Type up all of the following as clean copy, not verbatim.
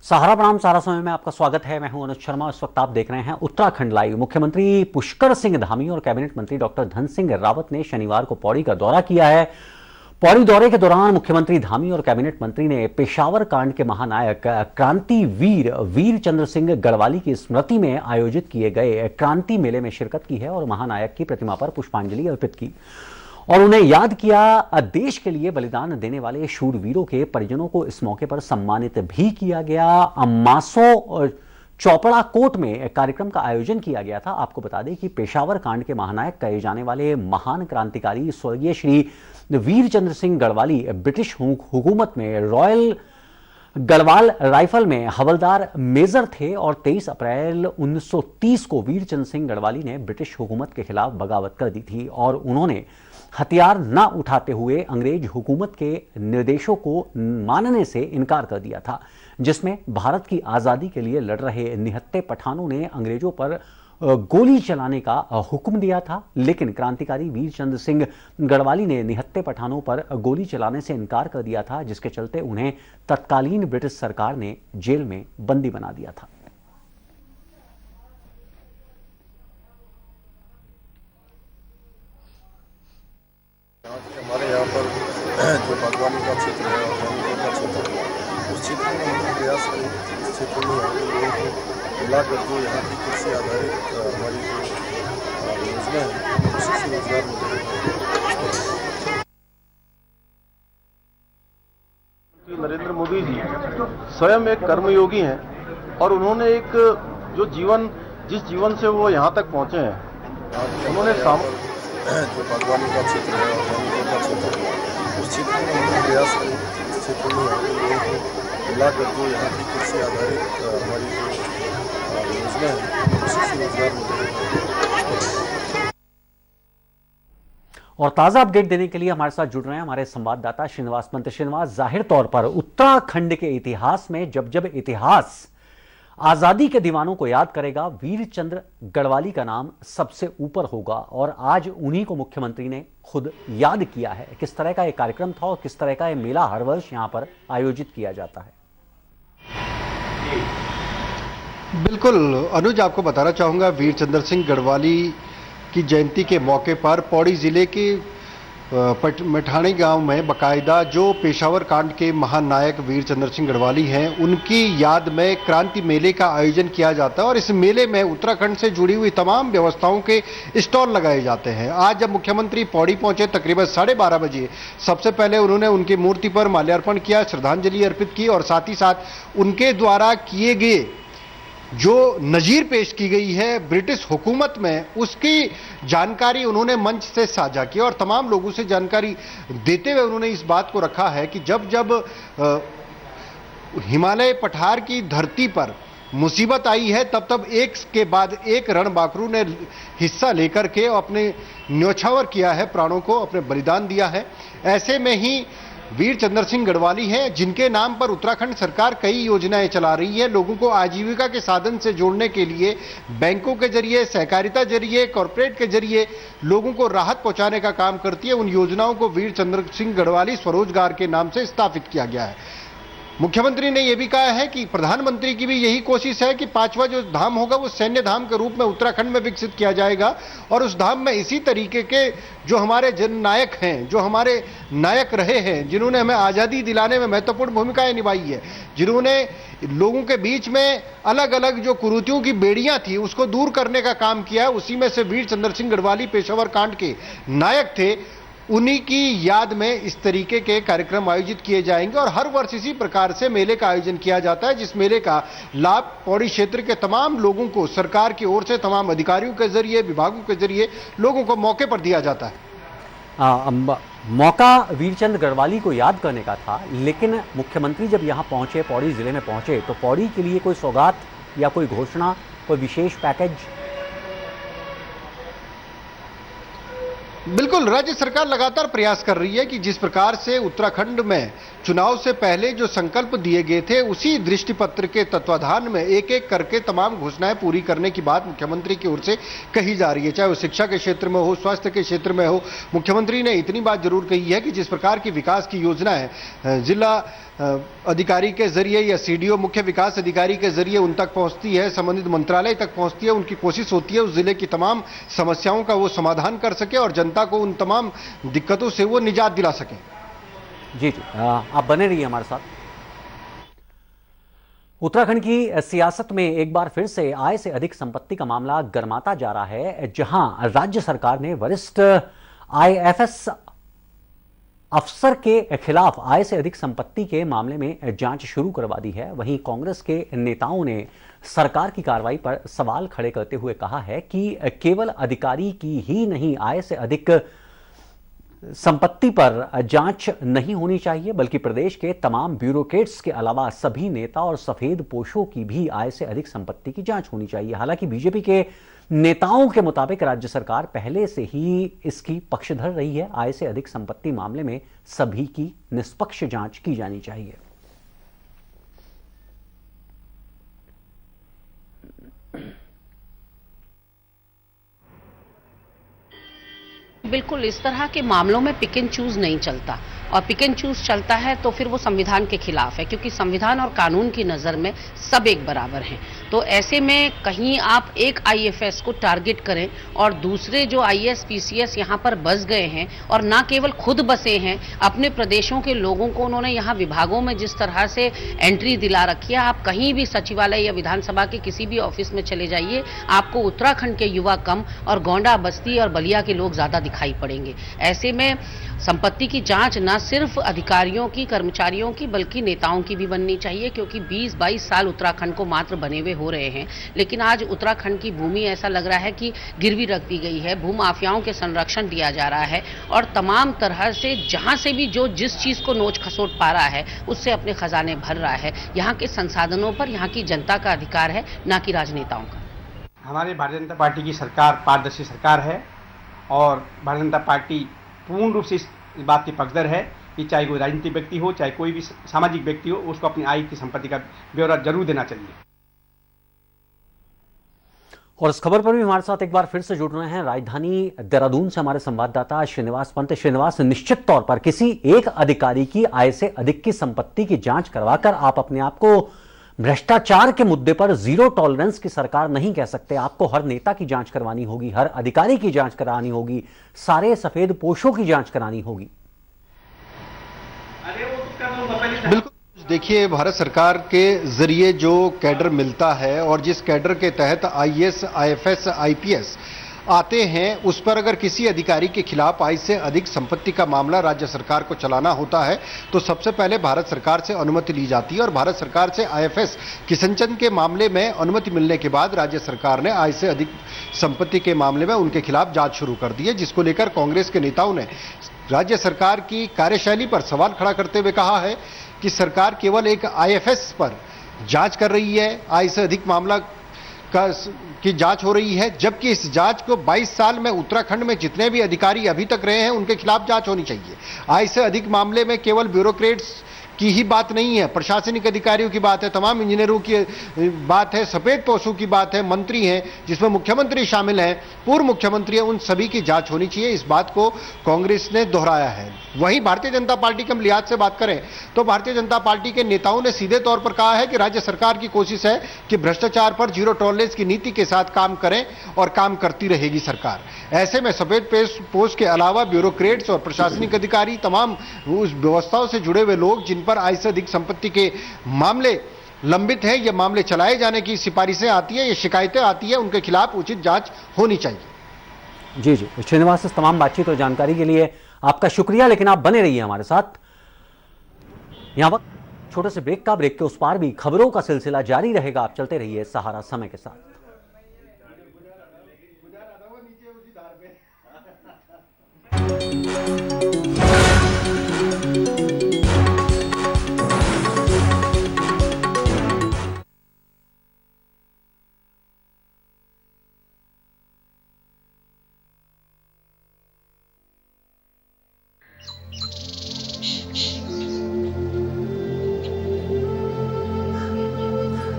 सहारा प्रणाम सहारा समय में आपका स्वागत है। मैं हूं अनुज शर्मा। इस वक्त आप देख रहे हैं उत्तराखंड लाइव। मुख्यमंत्री पुष्कर सिंह धामी और कैबिनेट मंत्री डॉक्टर धन सिंह रावत ने शनिवार को पौड़ी का दौरा किया है। पौड़ी दौरे के दौरान मुख्यमंत्री धामी और कैबिनेट मंत्री ने पेशावर कांड के महानायक क्रांतिवीर वीर चंद्र सिंह गढ़वाली की स्मृति में आयोजित किए गए क्रांति मेले में शिरकत की है और महानायक की प्रतिमा पर पुष्पांजलि अर्पित की और उन्हें याद किया। देश के लिए बलिदान देने वाले शूरवीरों के परिजनों को इस मौके पर सम्मानित भी किया गया। मासो चौपड़ा कोट में कार्यक्रम का आयोजन किया गया था। आपको बता दें कि पेशावर कांड के महानायक कहे जाने वाले महान क्रांतिकारी स्वर्गीय श्री वीर चंद्र सिंह गढ़वाली ब्रिटिश हुकूमत में रॉयल गढ़वाल राइफल में हवलदार मेजर थे और 23 अप्रैल 1930 को वीर चंद्र सिंह गढ़वाली ने ब्रिटिश हुकूमत के खिलाफ बगावत कर दी थी और उन्होंने हथियार न उठाते हुए अंग्रेज हुकूमत के निर्देशों को मानने से इनकार कर दिया था, जिसमें भारत की आज़ादी के लिए लड़ रहे निहत्थे पठानों ने अंग्रेजों पर गोली चलाने का हुक्म दिया था। लेकिन क्रांतिकारी वीर चंद्र सिंह गढ़वाली ने निहत्थे पठानों पर गोली चलाने से इनकार कर दिया था, जिसके चलते उन्हें तत्कालीन ब्रिटिश सरकार ने जेल में बंदी बना दिया था। हमारे यहाँ पर जो बागवानी का क्षेत्र है और जंगलों का क्षेत्र है, उस क्षेत्र में हम लोग प्रयास करें इस क्षेत्र में यहाँ के लोगों को मिलाकर जो यहाँ की कृषि आधारित हमारी जो योजना है कृषि से रोजगार मिलेगा। नरेंद्र मोदी जी स्वयं एक कर्मयोगी हैं और उन्होंने एक जिस जीवन से वो यहाँ तक पहुँचे हैं, उन्होंने जो बागवानी का क्षेत्र है और जंगलों का क्षेत्र है, उस क्षेत्र में हम लोग प्रयास करें इस क्षेत्र में यहाँ के लोगों को मिलाकर जो यहाँ की कृषि आधारित हमारी जो योजना है कृषि से रोजगार मिलेगा। और ताजा अपडेट देने के लिए हमारे साथ जुड़ रहे हैं हमारे संवाददाता श्रीनिवास पंत। श्रीनिवास, जाहिर तौर पर उत्तराखंड के इतिहास में जब इतिहास आजादी के दीवानों को याद करेगा, वीर चंद्र गढ़वाली का नाम सबसे ऊपर होगा और आज उन्हीं को मुख्यमंत्री ने खुद याद किया है। किस तरह का यह कार्यक्रम था और किस तरह का यह मेला हर वर्ष यहां पर आयोजित किया जाता है? बिल्कुल अनुज, आपको बताना चाहूँगा, वीर चंद्र सिंह गढ़वाली की जयंती के मौके पर पौड़ी जिले के मठानी गांव में बाकायदा जो पेशावर कांड के महानायक वीर चंद्र सिंह गढ़वाली हैं, उनकी याद में क्रांति मेले का आयोजन किया जाता है और इस मेले में उत्तराखंड से जुड़ी हुई तमाम व्यवस्थाओं के स्टॉल लगाए जाते हैं। आज जब मुख्यमंत्री पौड़ी पहुंचे तकरीबन 12:30 बजे, सबसे पहले उन्होंने उनकी मूर्ति पर माल्यार्पण किया, श्रद्धांजलि अर्पित की और साथ ही साथ उनके द्वारा किए गए जो नजीर पेश की गई है ब्रिटिश हुकूमत में, उसकी जानकारी उन्होंने मंच से साझा की और तमाम लोगों से जानकारी देते हुए उन्होंने इस बात को रखा है कि जब हिमालय पठार की धरती पर मुसीबत आई है, तब एक के बाद एक रणबांकुरों ने हिस्सा लेकर के अपने न्योछावर किया है, प्राणों को अपने बलिदान दिया है। ऐसे में ही वीर चंद्र सिंह गढ़वाली हैं, जिनके नाम पर उत्तराखंड सरकार कई योजनाएं चला रही है। लोगों को आजीविका के साधन से जोड़ने के लिए बैंकों के जरिए, सहकारिता जरिए, कॉरपोरेट के जरिए लोगों को राहत पहुंचाने का काम करती है। उन योजनाओं को वीर चंद्र सिंह गढ़वाली स्वरोजगार के नाम से स्थापित किया गया है। मुख्यमंत्री ने यह भी कहा है कि प्रधानमंत्री की भी यही कोशिश है कि 5वां जो धाम होगा वो सैन्य धाम के रूप में उत्तराखंड में विकसित किया जाएगा और उस धाम में इसी तरीके के जो हमारे जननायक हैं, जो हमारे नायक रहे हैं, जिन्होंने हमें आज़ादी दिलाने में महत्वपूर्ण भूमिकाएं निभाई है, जिन्होंने लोगों के बीच में अलग अलग जो कुरीतियों की बेड़ियां थी उसको दूर करने का काम किया, उसी में से वीर चंद्र सिंह गढ़वाली पेशावर कांड के नायक थे। उन्हीं की याद में इस तरीके के कार्यक्रम आयोजित किए जाएंगे और हर वर्ष इसी प्रकार से मेले का आयोजन किया जाता है, जिस मेले का लाभ पौड़ी क्षेत्र के तमाम लोगों को सरकार की ओर से, तमाम अधिकारियों के जरिए, विभागों के जरिए लोगों को मौके पर दिया जाता है। मौका वीरचंद गढ़वाली को याद करने का था, लेकिन मुख्यमंत्री जब यहाँ पहुंचे, पौड़ी जिले में पहुंचे, तो पौड़ी के लिए कोई सौगात या कोई घोषणा, कोई विशेष पैकेज? बिल्कुल, राज्य सरकार लगातार प्रयास कर रही है कि जिस प्रकार से उत्तराखंड में चुनाव से पहले जो संकल्प दिए गए थे, उसी दृष्टिपत्र के तत्वाधान में एक एक करके तमाम घोषणाएं पूरी करने की बात मुख्यमंत्री की ओर से कही जा रही है। चाहे वो शिक्षा के क्षेत्र में हो, स्वास्थ्य के क्षेत्र में हो, मुख्यमंत्री ने इतनी बात जरूर कही है कि जिस प्रकार की विकास की योजना है, जिला अधिकारी के जरिए या सीडीओ मुख्य विकास अधिकारी के जरिए उन तक पहुंचती है, संबंधित मंत्रालय तक पहुंचती है, उनकी कोशिश होती है उस जिले की तमाम समस्याओं का वो समाधान कर सके और जनता को उन तमाम दिक्कतों से वो निजात दिला सके। जी जी, आप बने रहिए हमारे साथ। उत्तराखंड की सियासत में एक बार फिर से आय से अधिक संपत्ति का मामला गर्माता जा रहा है, जहां राज्य सरकार ने वरिष्ठ आईएफएस अफसर के खिलाफ आय से अधिक संपत्ति के मामले में जांच शुरू करवा दी है। वहीं कांग्रेस के नेताओं ने सरकार की कार्रवाई पर सवाल खड़े करते हुए कहा है कि केवल अधिकारी की ही नहीं, आय से अधिक संपत्ति पर जांच नहीं होनी चाहिए, बल्कि प्रदेश के तमाम ब्यूरोक्रेट्स के अलावा सभी नेता और सफेद पोशों की भी आय से अधिक संपत्ति की जांच होनी चाहिए। हालांकि बीजेपी के नेताओं के मुताबिक राज्य सरकार पहले से ही इसकी पक्षधर रही है। आय से अधिक संपत्ति मामले में सभी की निष्पक्ष जांच की जानी चाहिए। बिल्कुल, इस तरह के मामलों में पिक एंड चूज नहीं चलता, और पिक एंड चूज चलता है तो फिर वो संविधान के खिलाफ है, क्योंकि संविधान और कानून की नज़र में सब एक बराबर हैं। तो ऐसे में कहीं आप एक आईएफएस को टारगेट करें और दूसरे जो आईएएस पीसीएस यहाँ पर बस गए हैं, और ना केवल खुद बसे हैं, अपने प्रदेशों के लोगों को उन्होंने यहाँ विभागों में जिस तरह से एंट्री दिला रखी है, आप कहीं भी सचिवालय या विधानसभा के किसी भी ऑफिस में चले जाइए, आपको उत्तराखंड के युवा कम और गोंडा, बस्ती और बलिया के लोग ज्यादा दिखाई पड़ेंगे। ऐसे में संपत्ति की जांच न सिर्फ अधिकारियों की, कर्मचारियों की, बल्कि नेताओं की भी बननी चाहिए, क्योंकि 20-22 साल उत्तराखंड को मात्र बने हुए हो रहे हैं, लेकिन आज उत्तराखंड की भूमि ऐसा लग रहा है कि गिरवी रख दी गई है, भूमाफियाओं के संरक्षण दिया जा रहा है, और तमाम तरह से जहां से भी जो जिस चीज को नोच खसोट पा रहा है उससे अपने खजाने भर रहा है। यहाँ के संसाधनों पर यहाँ की जनता का अधिकार है, न कि राजनेताओं का। हमारी भारतीय जनता पार्टी की सरकार पारदर्शी सरकार है, और भारतीय जनता पार्टी पूर्ण रूप से इस बात की पक्षधर है कि चाहे कोई राजनीतिक व्यक्ति हो, चाहे कोई भी सामाजिक व्यक्ति हो, उसको अपनी आय की संपत्ति का ब्यौरा जरूर देना चाहिए। और इस खबर पर भी हमारे साथ एक बार फिर से जुड़ रहे हैं राजधानी देहरादून से हमारे संवाददाता श्रीनिवास पंत। श्रीनिवास, निश्चित तौर पर किसी एक अधिकारी की आय से अधिक की संपत्ति की जांच करवाकर आप अपने आप को भ्रष्टाचार के मुद्दे पर जीरो टॉलरेंस की सरकार नहीं कह सकते। आपको हर नेता की जांच करवानी होगी, हर अधिकारी की जांच करानी होगी, सारे सफेद पोशों की जांच करानी होगी। बिल्कुल, देखिए, भारत सरकार के जरिए जो कैडर मिलता है और जिस कैडर के तहत आईएएस, आईएफएस, आईपीएस आते हैं, उस पर अगर किसी अधिकारी के खिलाफ आय से अधिक संपत्ति का मामला राज्य सरकार को चलाना होता है तो सबसे पहले भारत सरकार से अनुमति ली जाती है, और भारत सरकार से आईएफएस किशनचंद के मामले में अनुमति मिलने के बाद राज्य सरकार ने आय से अधिक संपत्ति के मामले में उनके खिलाफ जांच शुरू कर दी है, जिसको लेकर कांग्रेस के नेताओं ने राज्य सरकार की कार्यशैली पर सवाल खड़ा करते हुए कहा है कि सरकार केवल एक आईएफएस पर जांच कर रही है, आय से अधिक मामला की जांच हो रही है, जबकि इस जांच को 22 साल में उत्तराखंड में जितने भी अधिकारी अभी तक रहे हैं उनके खिलाफ जांच होनी चाहिए। आय से अधिक मामले में केवल ब्यूरोक्रेट्स की ही बात नहीं है, प्रशासनिक अधिकारियों की बात है, तमाम इंजीनियरों की बात है, सफेद पोशों की बात है, मंत्री हैं जिसमें मुख्यमंत्री शामिल हैं, पूर्व मुख्यमंत्री हैं, उन सभी की जांच होनी चाहिए। इस बात को कांग्रेस ने दोहराया है। वहीं भारतीय जनता पार्टी के हम लिहाज से बात करें तो भारतीय जनता पार्टी के नेताओं ने सीधे तौर पर कहा है कि राज्य सरकार की कोशिश है कि भ्रष्टाचार पर जीरो टॉलरेंस की नीति के साथ काम करें, और काम करती रहेगी सरकार। ऐसे में सफेद पोश के अलावा ब्यूरोक्रेट्स और प्रशासनिक अधिकारी, तमाम उस व्यवस्थाओं से जुड़े हुए लोग जिन पर आय से अधिक संपत्ति के मामले लंबित हैं, ये मामले चलाए जाने की सिफारिशें आती है, ये शिकायतें आती है, उनके खिलाफ उचित जांच होनी चाहिए। जी जी, श्रीनिवास, इस तमाम बातचीत और जानकारी के लिए आपका शुक्रिया, लेकिन आप बने रहिए हमारे साथ। यहां वक्त छोटे से ब्रेक का, ब्रेक के उस पार भी खबरों का सिलसिला जारी रहेगा। आप चलते रहिए सहारा समय के साथ।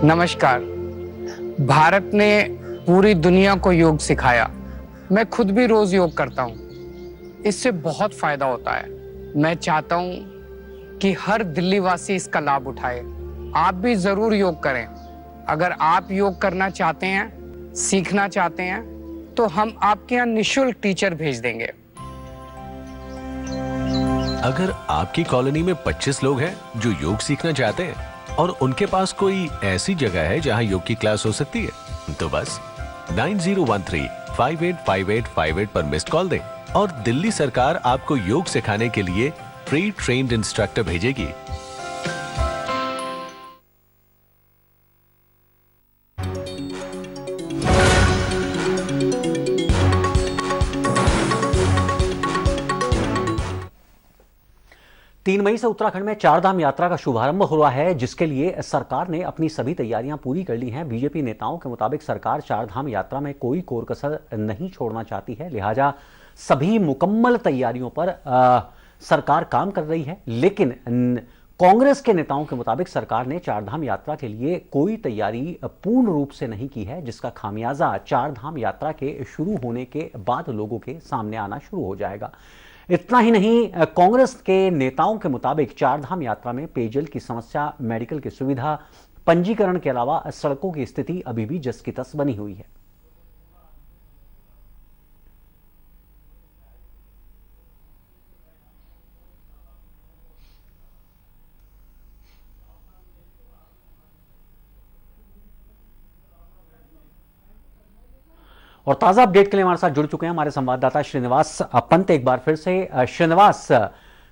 नमस्कार। भारत ने पूरी दुनिया को योग सिखाया। मैं खुद भी रोज योग करता हूँ, इससे बहुत फायदा होता है। मैं चाहता हूँ कि हर दिल्ली वासी इसका लाभ उठाए। आप भी जरूर योग करें। अगर आप योग करना चाहते हैं, सीखना चाहते हैं, तो हम आपके यहाँ निःशुल्क टीचर भेज देंगे। अगर आपकी कॉलोनी में 25 लोग हैं जो योग सीखना चाहते हैं और उनके पास कोई ऐसी जगह है जहां योग की क्लास हो सकती है, तो बस 9013585858 पर मिस्ड कॉल दें और दिल्ली सरकार आपको योग सिखाने के लिए प्री ट्रेन्ड इंस्ट्रक्टर भेजेगी। तीन मई से उत्तराखंड में चारधाम यात्रा का शुभारंभ हुआ है, जिसके लिए सरकार ने अपनी सभी तैयारियां पूरी कर ली हैं। बीजेपी नेताओं के मुताबिक सरकार चारधाम यात्रा में कोई कोर कसर नहीं छोड़ना चाहती है, लिहाजा सभी मुकम्मल तैयारियों पर सरकार काम कर रही है। लेकिन कांग्रेस के नेताओं के मुताबिक सरकार ने चारधाम यात्रा के लिए कोई तैयारी पूर्ण रूप से नहीं की है, जिसका खामियाजा चारधाम यात्रा के शुरू होने के बाद लोगों के सामने आना शुरू हो जाएगा। इतना ही नहीं, कांग्रेस के नेताओं के मुताबिक चारधाम यात्रा में पेयजल की समस्या, मेडिकल की सुविधा, पंजीकरण के अलावा सड़कों की स्थिति अभी भी जस की तस बनी हुई है। और ताजा अपडेट के लिए हमारे साथ जुड़ चुके हैं हमारे संवाददाता श्रीनिवास पंत। एक बार फिर से श्रीनिवास,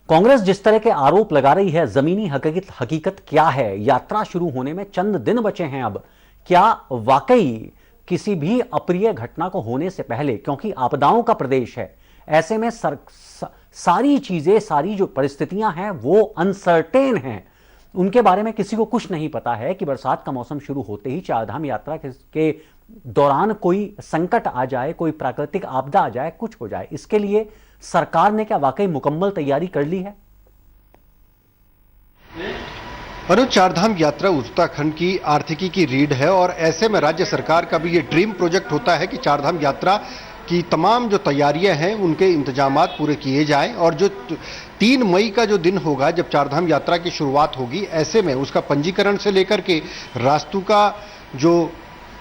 कांग्रेस जिस तरह के आरोप लगा रही है, जमीनी हकीकत क्या है? यात्रा शुरू होने में चंद दिन बचे हैं अब, क्या वाकई किसी भी अप्रिय घटना को होने से पहले, क्योंकि आपदाओं का प्रदेश है, ऐसे में सारी चीजें, सारी जो परिस्थितियां हैं वो अनसर्टेन हैं, उनके बारे में किसी को कुछ नहीं पता है कि बरसात का मौसम शुरू होते ही चारधाम यात्रा के दौरान कोई संकट आ जाए, कोई प्राकृतिक आपदा आ जाए, कुछ हो जाए। इसके लिए सरकार ने क्या वाकई मुकम्मल तैयारी कर ली है? अनुज, चारधाम यात्रा उत्तराखंड की आर्थिकी की रीढ़ है और ऐसे में राज्य सरकार का भी ये ड्रीम प्रोजेक्ट होता है कि चारधाम यात्रा की तमाम जो तैयारियां हैं उनके इंतजामात पूरे किए जाएं और जो 3 मई का जो दिन होगा जब चारधाम यात्रा की शुरुआत होगी, ऐसे में उसका पंजीकरण से लेकर के रास्तों का जो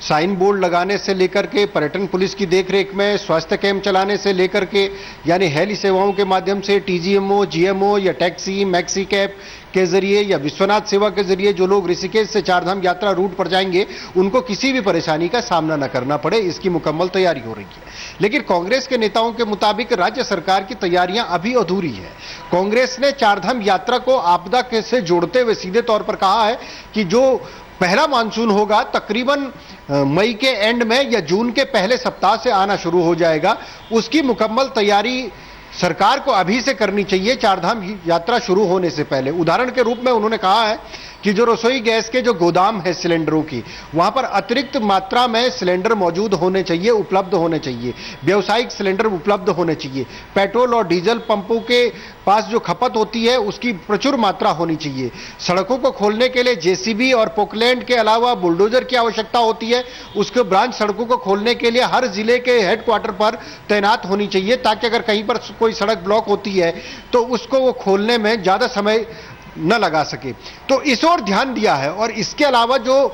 साइन बोर्ड लगाने से लेकर के, पर्यटन पुलिस की देखरेख में स्वास्थ्य कैंप चलाने से लेकर के, यानी हेली सेवाओं के माध्यम से टीजीएमओ, जीएमओ या टैक्सी, मैक्सी कैब के जरिए या विश्वनाथ सेवा के जरिए जो लोग ऋषिकेश से चारधाम यात्रा रूट पर जाएंगे उनको किसी भी परेशानी का सामना न करना पड़े, इसकी मुकम्मल तैयारी हो रही है। लेकिन कांग्रेस के नेताओं के मुताबिक राज्य सरकार की तैयारियां अभी अधूरी है। कांग्रेस ने चारधाम यात्रा को आपदा से जोड़ते हुए सीधे तौर पर कहा है कि जो पहला मानसून होगा तकरीबन मई के एंड में या जून के पहले सप्ताह से आना शुरू हो जाएगा, उसकी मुकम्मल तैयारी सरकार को अभी से करनी चाहिए चारधाम यात्रा शुरू होने से पहले। उदाहरण के रूप में उन्होंने कहा है कि जो रसोई गैस के जो गोदाम है सिलेंडरों की, वहां पर अतिरिक्त मात्रा में सिलेंडर मौजूद होने चाहिए, उपलब्ध होने चाहिए, व्यावसायिक सिलेंडर उपलब्ध होने चाहिए, पेट्रोल और डीजल पंपों के पास जो खपत होती है उसकी प्रचुर मात्रा होनी चाहिए, सड़कों को खोलने के लिए जेसीबी और पोकलैंड के अलावा बुलडोजर की आवश्यकता होती है, उसके ब्रांच सड़कों को खोलने के लिए हर जिले के हेडक्वार्टर पर तैनात होनी चाहिए ताकि अगर कहीं पर कोई सड़क ब्लॉक होती है तो उसको वो खोलने में ज्यादा समय न लगा सके। तो इस ओर ध्यान दिया है और इसके अलावा जो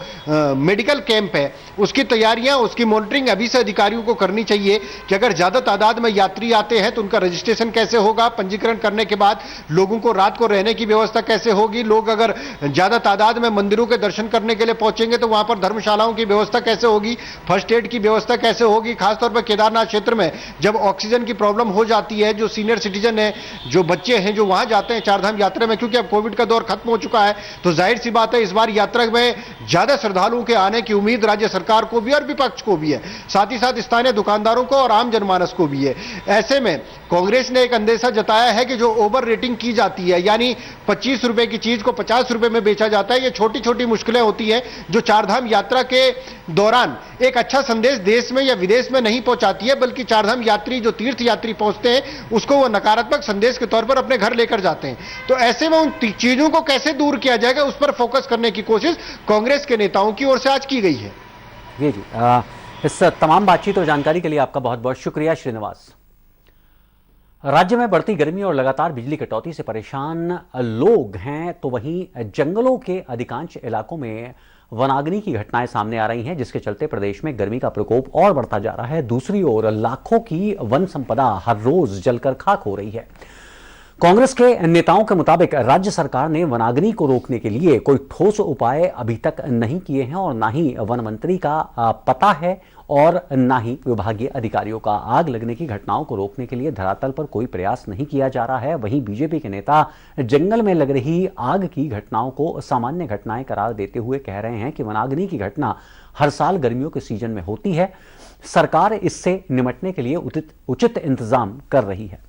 मेडिकल कैंप है उसकी तैयारियां, उसकी मॉनिटरिंग अभी से अधिकारियों को करनी चाहिए कि अगर ज्यादा तादाद में यात्री आते हैं तो उनका रजिस्ट्रेशन कैसे होगा, पंजीकरण करने के बाद लोगों को रात को रहने की व्यवस्था कैसे होगी, लोग अगर ज्यादा तादाद में मंदिरों के दर्शन करने के लिए पहुंचेंगे तो वहां पर धर्मशालाओं की व्यवस्था कैसे होगी, फर्स्ट एड की व्यवस्था कैसे होगी। खासतौर पर केदारनाथ क्षेत्र में जब ऑक्सीजन की प्रॉब्लम हो जाती है, जो सीनियर सिटीजन है, जो बच्चे हैं जो वहां जाते हैं चारधाम यात्रा में, क्योंकि अब कोविड का दौर खत्म हो चुका है तो जाहिर सी बात है इस बार यात्रा में ज्यादा श्रद्धालुओं के आने की उम्मीद राज्य सरकार को भी और विपक्ष को भी है, साथ ही साथ स्थानीय दुकानदारों को और आम जनमानस को भी है। ऐसे में कांग्रेस ने एक अंदेशा जताया है कि जो ओवर रेटिंग की जाती है, यानी 25 रुपए की चीज को 50 रुपए में बेचा जाता है, ये छोटी छोटी मुश्किलें होती हैं जो चारधाम यात्रा के दौरान एक अच्छा संदेश देश में या विदेश में नहीं पहुंचाती है, बल्कि चारधाम यात्री जो तीर्थ यात्री पहुंचते हैं उसको वो नकारात्मक संदेश के तौर पर अपने घर लेकर जाते हैं। तो ऐसे में उन चीजों को कैसे दूर किया जाएगा उस पर फोकस करने की कोशिश कांग्रेस के नेताओं की ओर से आज की गई है। जी जी, इस तमाम बातचीत और जानकारी के लिए आपका बहुत बहुत शुक्रिया श्रीनिवास। राज्य में बढ़ती गर्मी और लगातार बिजली कटौती से परेशान लोग हैं, तो वहीं जंगलों के अधिकांश इलाकों में वनाग्नि की घटनाएं सामने आ रही हैं, जिसके चलते प्रदेश में गर्मी का प्रकोप और बढ़ता जा रहा है। दूसरी ओर लाखों की वन संपदा हर रोज जलकर खाक हो रही है। कांग्रेस के नेताओं के मुताबिक राज्य सरकार ने वनाग्नि को रोकने के लिए कोई ठोस उपाय अभी तक नहीं किए हैं और ना ही वन मंत्री का पता है और ना ही विभागीय अधिकारियों का आग लगने की घटनाओं को रोकने के लिए धरातल पर कोई प्रयास नहीं किया जा रहा है। वहीं बीजेपी के नेता जंगल में लग रही आग की घटनाओं को सामान्य घटनाएं करार देते हुए कह रहे हैं कि वनाग्नि की घटना हर साल गर्मियों के सीजन में होती है। सरकार इससे निपटने के लिए उचित इंतजाम कर रही है।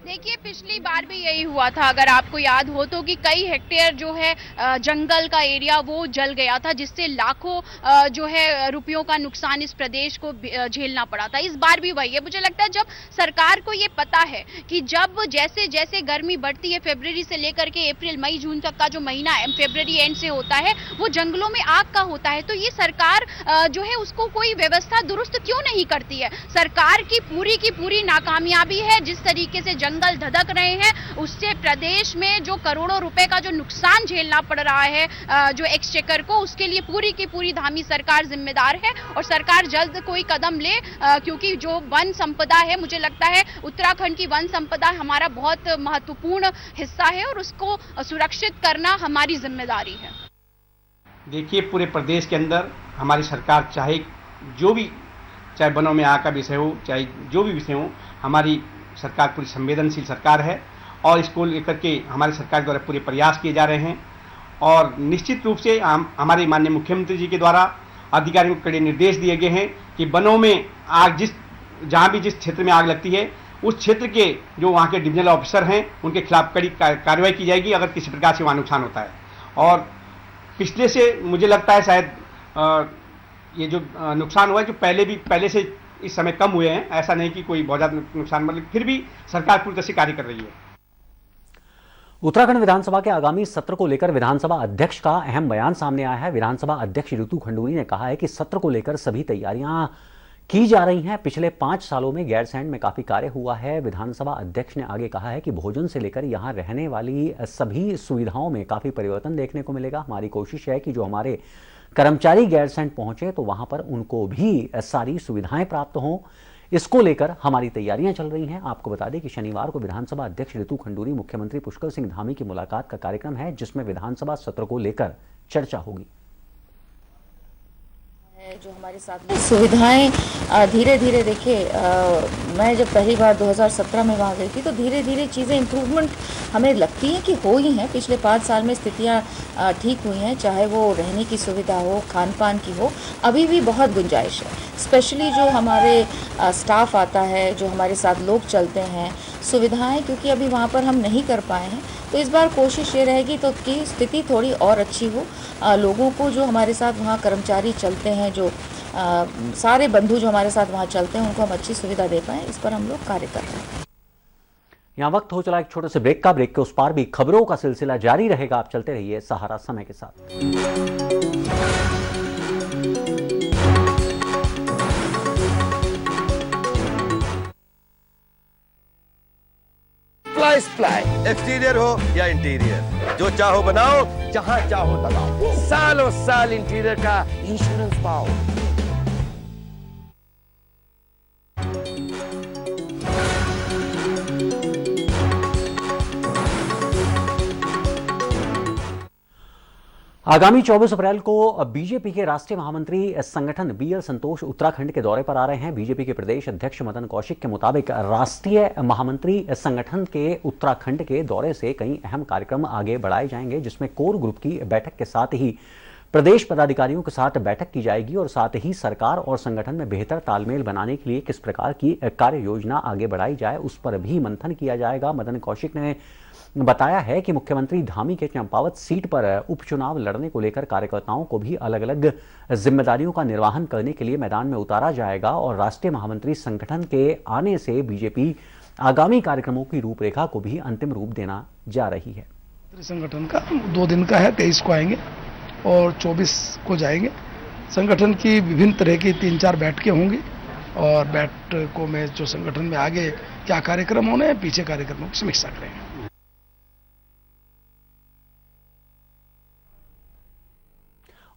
देखिए, पिछली बार भी यही हुआ था, अगर आपको याद हो तो, कि कई हेक्टेयर जो है जंगल का एरिया वो जल गया था, जिससे लाखों जो है रुपयों का नुकसान इस प्रदेश को झेलना पड़ा था। इस बार भी वही है। मुझे लगता है जब सरकार को ये पता है कि जब जैसे जैसे गर्मी बढ़ती है, फरवरी से लेकर के अप्रैल मई जून तक का जो महीना है, फरवरी एंड से होता है, वो जंगलों में आग का होता है, तो ये सरकार जो है उसको कोई व्यवस्था दुरुस्त क्यों नहीं करती है। सरकार की पूरी नाकामयाबी है। जिस तरीके से जंगल धधक रहे हैं, उससे प्रदेश में जो करोड़ों रुपए का जो नुकसान झेलना पड़ रहा है जो एक्सचेकर को, उसके लिए पूरी की पूरी धामी सरकार जिम्मेदार है। और सरकार जल्द कोई कदम ले, क्योंकि जो वन संपदा है, मुझे लगता है उत्तराखंड की वन संपदा हमारा बहुत महत्वपूर्ण हिस्सा है और उसको सुरक्षित करना हमारी जिम्मेदारी है। देखिए, पूरे प्रदेश के अंदर हमारी सरकार चाहे वनों में आग का विषय हो, चाहे जो भी विषय हो, हमारी सरकार पूरी संवेदनशील सरकार है और इसको लेकर के हमारी सरकार द्वारा पूरे प्रयास किए जा रहे हैं। और निश्चित रूप से हमारे माननीय मुख्यमंत्री जी के द्वारा अधिकारियों को कड़े निर्देश दिए गए हैं कि वनों में आग जहाँ भी जिस क्षेत्र में आग लगती है, उस क्षेत्र के जो वहाँ के डिविजनल ऑफिसर हैं, उनके खिलाफ कड़ी कार्रवाई की जाएगी अगर किसी प्रकार से वहाँ नुकसान होता है। और पिछले से मुझे लगता है शायद ये जो नुकसान हुआ है, जो पहले से इस समय कम हुए हैं, ऐसा नहीं कि कोई बहुत ज्यादा नुकसान, मतलब फिर भी सरकार पूरी तरह से कार्य कर रही है। उत्तराखंड विधानसभा के आगामी सत्र को लेकर विधानसभा अध्यक्ष का अहम बयान सामने आया है। विधानसभा अध्यक्ष ऋतु खंडूरी ने कहा है कि सत्र को लेकर सभी तैयारियां की जा रही हैं। पिछले 5 सालों में गैरसैंण में काफी कार्य हुआ है। विधानसभा अध्यक्ष ने आगे कहा है कि भोजन से लेकर यहां रहने वाली सभी सुविधाओं में काफी परिवर्तन देखने को मिलेगा। हमारी कोशिश है कि जो हमारे कर्मचारी गैरसैंण पहुंचे तो वहां पर उनको भी सारी सुविधाएं प्राप्त हों। इसको लेकर हमारी तैयारियां चल रही हैं। आपको बता दें कि शनिवार को विधानसभा अध्यक्ष ऋतु खंडूरी मुख्यमंत्री पुष्कर सिंह धामी की मुलाकात का कार्यक्रम है, जिसमें विधानसभा सत्र को लेकर चर्चा होगी। जो हमारे साथ सुविधाएं धीरे धीरे, देखिए मैं जब पहली बार 2017 में वहाँ गई थी तो धीरे धीरे चीज़ें इम्प्रूवमेंट हमें लगती है कि हो ही हैं। पिछले 5 साल में स्थितियाँ ठीक हुई हैं, चाहे वो रहने की सुविधा हो, खान पान की हो, अभी भी बहुत गुंजाइश है। स्पेशली जो हमारे स्टाफ आता है, जो हमारे साथ लोग चलते हैं, सुविधाएं क्योंकि अभी वहाँ पर हम नहीं कर पाए हैं, तो इस बार कोशिश ये रहेगी तो कि स्थिति थोड़ी और अच्छी हो। लोगों को जो हमारे साथ वहाँ कर्मचारी चलते हैं, जो सारे बंधु जो हमारे साथ वहाँ चलते हैं, उनको हम अच्छी सुविधा दे पाएँ, इस पर हम लोग कार्य कर रहे हैं। यहाँ वक्त हो चला एक छोटे से ब्रेक का। ब्रेक के उस पार भी खबरों का सिलसिला जारी रहेगा। आप चलते रहिए सहारा समय के साथ। स्प्लाई एक्सटीरियर हो या इंटीरियर, जो चाहो बनाओ, जहां चाहो लगाओ, सालों साल इंटीरियर का इंश्योरेंस पाओ। आगामी 24 अप्रैल को बीजेपी के राष्ट्रीय महामंत्री संगठन बीएल संतोष उत्तराखंड के दौरे पर आ रहे हैं। बीजेपी के प्रदेश अध्यक्ष मदन कौशिक के मुताबिक राष्ट्रीय महामंत्री संगठन के उत्तराखंड के दौरे से कई अहम कार्यक्रम आगे बढ़ाए जाएंगे, जिसमें कोर ग्रुप की बैठक के साथ ही प्रदेश पदाधिकारियों के साथ बैठक की जाएगी और साथ ही सरकार और संगठन में बेहतर तालमेल बनाने के लिए किस प्रकार की कार्य योजना आगे बढ़ाई जाए, उस पर भी मंथन किया जाएगा। मदन कौशिक ने बताया है कि मुख्यमंत्री धामी के चंपावत सीट पर उपचुनाव लड़ने को लेकर कार्यकर्ताओं को भी अलग अलग जिम्मेदारियों का निर्वहन करने के लिए मैदान में उतारा जाएगा और राष्ट्रीय महामंत्री संगठन के आने से बीजेपी आगामी कार्यक्रमों की रूपरेखा को भी अंतिम रूप देना जा रही है। संगठन का 2 दिन का है, 23 को आएंगे और 24 को जाएंगे। संगठन की विभिन्न तरह की 3-4 बैठकें होंगी और बैठकों में जो संगठन में आगे क्या कार्यक्रम होने हैं, पीछे कार्यक्रमों की समीक्षा करेंगे।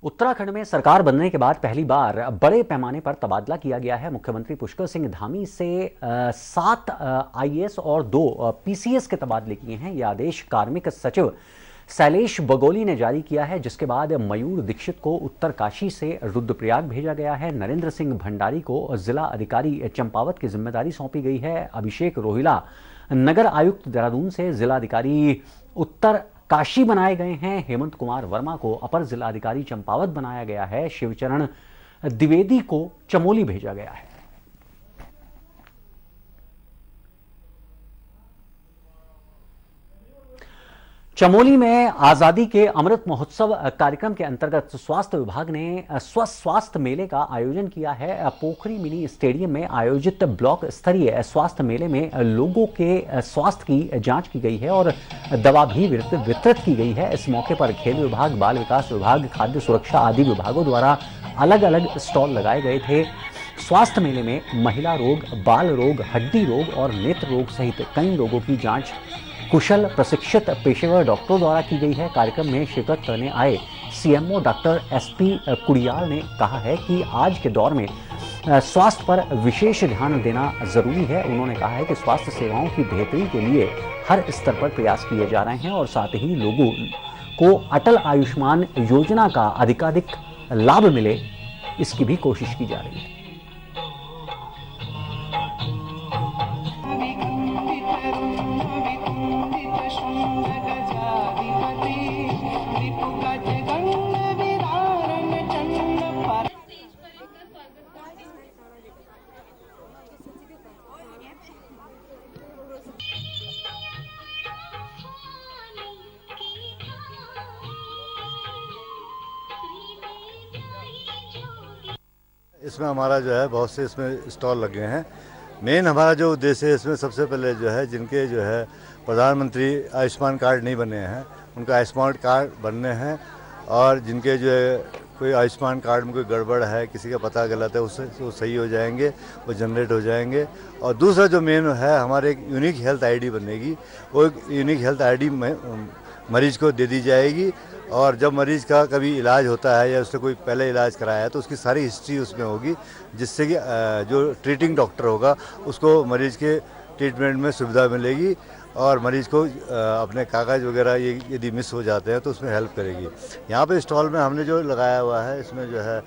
उत्तराखंड में सरकार बनने के बाद पहली बार बड़े पैमाने पर तबादला किया गया है। मुख्यमंत्री पुष्कर सिंह धामी से 7 आईएएस और 2 पीसीएस के तबादले किए हैं। यह आदेश कार्मिक सचिव शैलेश बगोली ने जारी किया है, जिसके बाद मयूर दीक्षित को उत्तरकाशी से रुद्रप्रयाग भेजा गया है। नरेंद्र सिंह भंडारी को जिला अधिकारी चंपावत की जिम्मेदारी सौंपी गई है। अभिषेक रोहिला नगर आयुक्त देहरादून से जिलाधिकारी उत्तर काशी बनाए गए हैं। हेमंत कुमार वर्मा को अपर जिलाधिकारी चंपावत बनाया गया है। शिवचरण द्विवेदी को चमोली भेजा गया है। चमोली में आजादी के अमृत महोत्सव कार्यक्रम के अंतर्गत स्वास्थ्य विभाग ने स्वस्थ स्वास्थ्य मेले का आयोजन किया है। पोखरी मिनी स्टेडियम में आयोजित ब्लॉक स्तरीय स्वास्थ्य मेले में लोगों के स्वास्थ्य की जांच की गई है और दवा भी वितरित की गई है। इस मौके पर खेल विभाग, बाल विकास विभाग, खाद्य सुरक्षा आदि विभागों द्वारा अलग अलग स्टॉल लगाए गए थे। स्वास्थ्य मेले में महिला रोग, बाल रोग, हड्डी रोग और नेत्र रोग सहित कई रोगों की जांच कुशल प्रशिक्षित पेशेवर डॉक्टरों द्वारा की गई है। कार्यक्रम में शिरकत करने आए सीएमओ डॉक्टर एसपी कुड़ियाल ने कहा है कि आज के दौर में स्वास्थ्य पर विशेष ध्यान देना जरूरी है। उन्होंने कहा है कि स्वास्थ्य सेवाओं की बेहतरी के लिए हर स्तर पर प्रयास किए जा रहे हैं और साथ ही लोगों को अटल आयुष्मान योजना का अधिकाधिक लाभ मिले, इसकी भी कोशिश की जा रही है। इसमें हमारा जो है बहुत से इसमें स्टॉल लगे हैं। मेन हमारा जो उद्देश्य है इसमें सबसे पहले जो है जिनके जो है प्रधानमंत्री आयुष्मान कार्ड नहीं बने हैं उनका आयुष्मान कार्ड बनने हैं और जिनके जो है कोई आयुष्मान कार्ड में कोई गड़बड़ है, किसी का पता गलत है, उससे वो सही हो जाएंगे, वो जनरेट हो जाएंगे। और दूसरा जो मेन है हमारे एक यूनिक हेल्थ आईडी बनेगी, वो एक यूनिक हेल्थ आईडी मरीज को दे दी जाएगी और जब मरीज का कभी इलाज होता है या उसने कोई पहले इलाज कराया है तो उसकी सारी हिस्ट्री उसमें होगी, जिससे कि जो ट्रीटिंग डॉक्टर होगा उसको मरीज के ट्रीटमेंट में सुविधा मिलेगी और मरीज को अपने कागज़ वगैरह ये यदि मिस हो जाते हैं तो उसमें हेल्प करेगी। यहाँ पे स्टॉल में हमने जो लगाया हुआ है इसमें जो है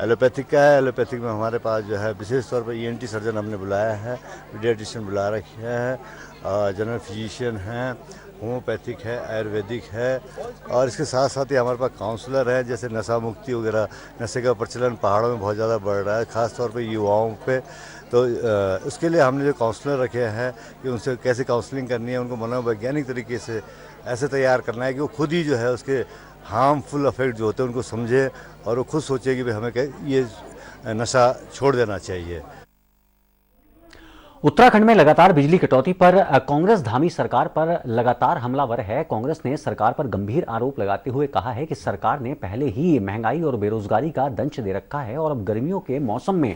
एलोपैथिक का है। एलोपैथिक में हमारे पास जो है विशेष तौर पर ENT सर्जन हमने बुलाया है, पीडियाट्रिशियन बुला रखे हैं, जनरल फिजिशियन हैं, होम्योपैथिक है, आयुर्वेदिक है और इसके साथ साथ ही हमारे पास काउंसलर हैं। जैसे नशा मुक्ति वगैरह, नशे का प्रचलन पहाड़ों में बहुत ज़्यादा बढ़ रहा है, ख़ास तौर पे युवाओं पे, तो उसके लिए हमने जो काउंसलर रखे हैं कि उनसे कैसे काउंसलिंग करनी है, उनको मनोवैज्ञानिक तरीके से ऐसे तैयार करना है कि वो खुद ही जो है उसके हार्मफुल इफेक्ट जो होते हैं उनको समझे और वो खुद सोचे कि भाई हमें ये नशा छोड़ देना चाहिए। उत्तराखंड में लगातार बिजली कटौती पर कांग्रेस धामी सरकार पर लगातार हमलावर है। कांग्रेस ने सरकार पर गंभीर आरोप लगाते हुए कहा है कि सरकार ने पहले ही महंगाई और बेरोजगारी का दंश दे रखा है और अब गर्मियों के मौसम में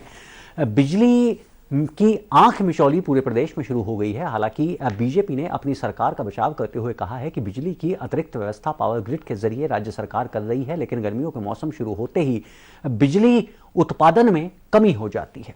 बिजली की आंख मिचौली पूरे प्रदेश में शुरू हो गई है। हालांकि बीजेपी ने अपनी सरकार का बचाव करते हुए कहा है कि बिजली की अतिरिक्त व्यवस्था पावर ग्रिड के जरिए राज्य सरकार कर रही है, लेकिन गर्मियों के मौसम शुरू होते ही बिजली उत्पादन में कमी हो जाती है।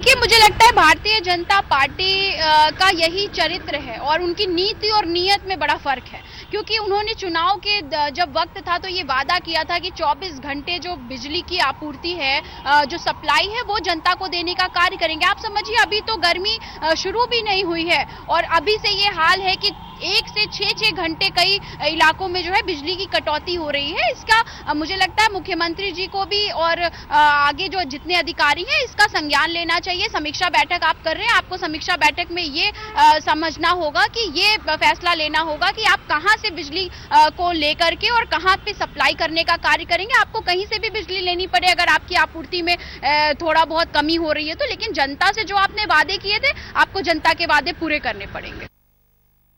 कि मुझे लगता है भारतीय जनता पार्टी का यही चरित्र है और उनकी नीति और नीयत में बड़ा फर्क है, क्योंकि उन्होंने चुनाव के जब वक्त था तो ये वादा किया था कि 24 घंटे जो बिजली की आपूर्ति है, जो सप्लाई है, वो जनता को देने का कार्य करेंगे। आप समझिए अभी तो गर्मी शुरू भी नहीं हुई है और अभी से ये हाल है कि 1 से 6 घंटे कई इलाकों में जो है बिजली की कटौती हो रही है। इसका मुझे लगता है मुख्यमंत्री जी को भी और आगे जो जितने अधिकारी हैं इसका संज्ञान लेना चाहिए। समीक्षा बैठक आप कर रहे हैं, आपको समीक्षा बैठक में ये समझना होगा कि ये फैसला लेना होगा कि आप कहां से बिजली को लेकर के और कहां पे सप्लाई करने का कार्य करेंगे। आपको कहीं से भी बिजली लेनी पड़े अगर आपकी आपूर्ति में थोड़ा बहुत कमी हो रही है तो, लेकिन जनता से जो आपने वादे किए थे आपको जनता के वादे पूरे करने पड़ेंगे।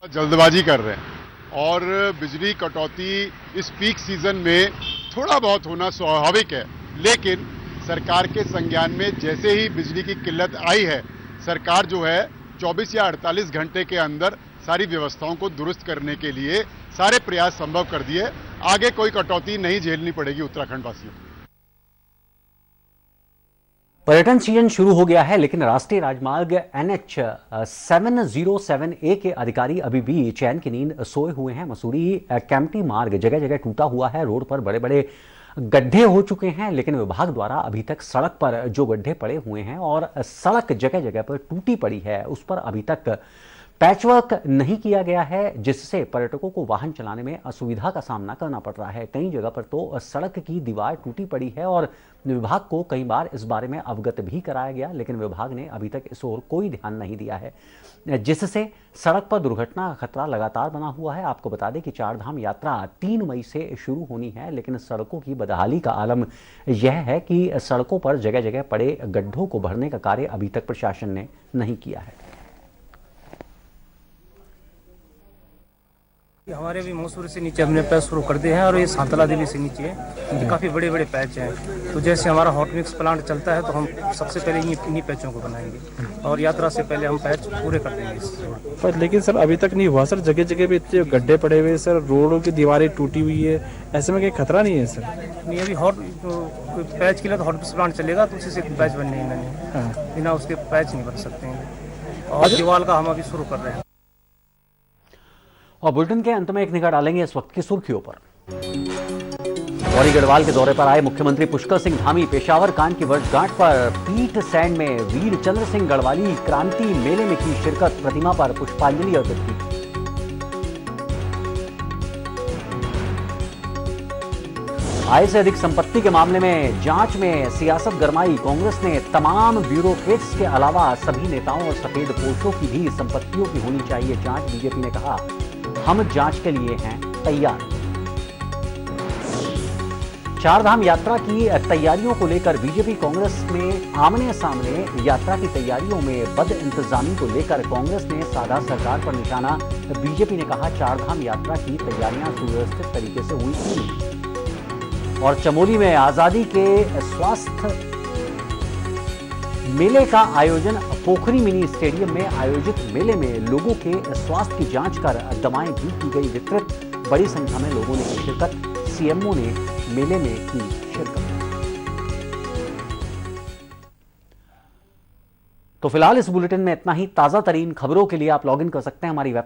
जल्दबाजी कर रहे हैं और बिजली कटौती इस पीक सीजन में थोड़ा बहुत होना स्वाभाविक है, लेकिन सरकार के संज्ञान में जैसे ही बिजली की किल्लत आई है, सरकार जो है 24 या 48 घंटे के अंदर सारी व्यवस्थाओं को दुरुस्त करने के लिए सारे प्रयास संभव कर दिए। आगे कोई कटौती नहीं झेलनी पड़ेगी उत्तराखंड वासियों को। पर्यटन सीजन शुरू हो गया है, लेकिन राष्ट्रीय राजमार्ग NH 707A के अधिकारी अभी भी चैन की नींद सोए हुए हैं। मसूरी कैंपटी मार्ग जगह जगह टूटा हुआ है, रोड पर बड़े बड़े गड्ढे हो चुके हैं, लेकिन विभाग द्वारा अभी तक सड़क पर जो गड्ढे पड़े हुए हैं और सड़क जगह जगह पर टूटी पड़ी है, उस पर अभी तक पैचवर्क नहीं किया गया है, जिससे पर्यटकों को वाहन चलाने में असुविधा का सामना करना पड़ रहा है। कई जगह पर तो सड़क की दीवार टूटी पड़ी है और विभाग को कई बार इस बारे में अवगत भी कराया गया, लेकिन विभाग ने अभी तक इस ओर कोई ध्यान नहीं दिया है, जिससे सड़क पर दुर्घटना का खतरा लगातार बना हुआ है। आपको बता दें कि चारधाम यात्रा 3 मई से शुरू होनी है, लेकिन सड़कों की बदहाली का आलम यह है कि सड़कों पर जगह जगह पड़े गड्ढों को भरने का कार्य अभी तक प्रशासन ने नहीं किया है। हमारे भी मसूरी से नीचे हमने पैच शुरू कर दिए हैं और ये सांतला देवी से नीचे है, काफ़ी बड़े बड़े पैच हैं। तो जैसे हमारा हॉट मिक्स प्लांट चलता है तो हम सबसे पहले इन्हीं पैचों को बनाएंगे और यात्रा से पहले हम पैच पूरे कर देंगे। पर लेकिन सर अभी तक नहीं हुआ सर, जगह जगह पे इतने गड्ढे पड़े हुए सर, रोडों की दीवारें टूटी हुई है, ऐसे में कोई खतरा नहीं है सर? नहीं, अभी पैच के लिए तो हॉट मिक्स प्लांट चलेगा तो उसी से पैच बनने ही नहीं, बिना उसके पैच नहीं बन सकते हैं। और दीवार का हम अभी शुरू कर रहे हैं। और बुलेटिन के अंत में एक निगाह डालेंगे इस वक्त की सुर्खियों पर। पौड़ी गढ़वाल के दौरे पर आए मुख्यमंत्री पुष्कर सिंह धामी पेशावर कांड की वर्षगांठ पर पीठ सैंड में वीर चंद्र सिंह गढ़वाली क्रांति मेले में की शिरकत, प्रतिमा पर पुष्पांजलि अर्पित की। आय से अधिक संपत्ति के मामले में जांच में सियासत गरमाई, कांग्रेस ने तमाम ब्यूरोक्रेट्स के अलावा सभी नेताओं और सफेद पोशों की भी संपत्तियों की होनी चाहिए जांच। बीजेपी ने कहा हम जांच के लिए हैं तैयार। चारधाम यात्रा की तैयारियों को लेकर बीजेपी कांग्रेस में आमने सामने। यात्रा की तैयारियों में बद इंतजामी को लेकर कांग्रेस ने साधा सरकार पर निशाना। बीजेपी ने कहा चारधाम यात्रा की तैयारियां सुव्यवस्थित तरीके से हुई थी। और चमोली में आजादी के स्वास्थ्य मेले का आयोजन, पोखरी मिनी स्टेडियम में आयोजित मेले में लोगों के स्वास्थ्य की जांच कर दवाएं भी की गई वितरित। बड़ी संख्या में लोगों ने की शिरकत, सीएमओ ने मेले में की शिरकत। तो फिलहाल इस बुलेटिन में इतना ही। ताजा तरीन खबरों के लिए आप लॉग इन कर सकते हैं हमारी वेबसाइट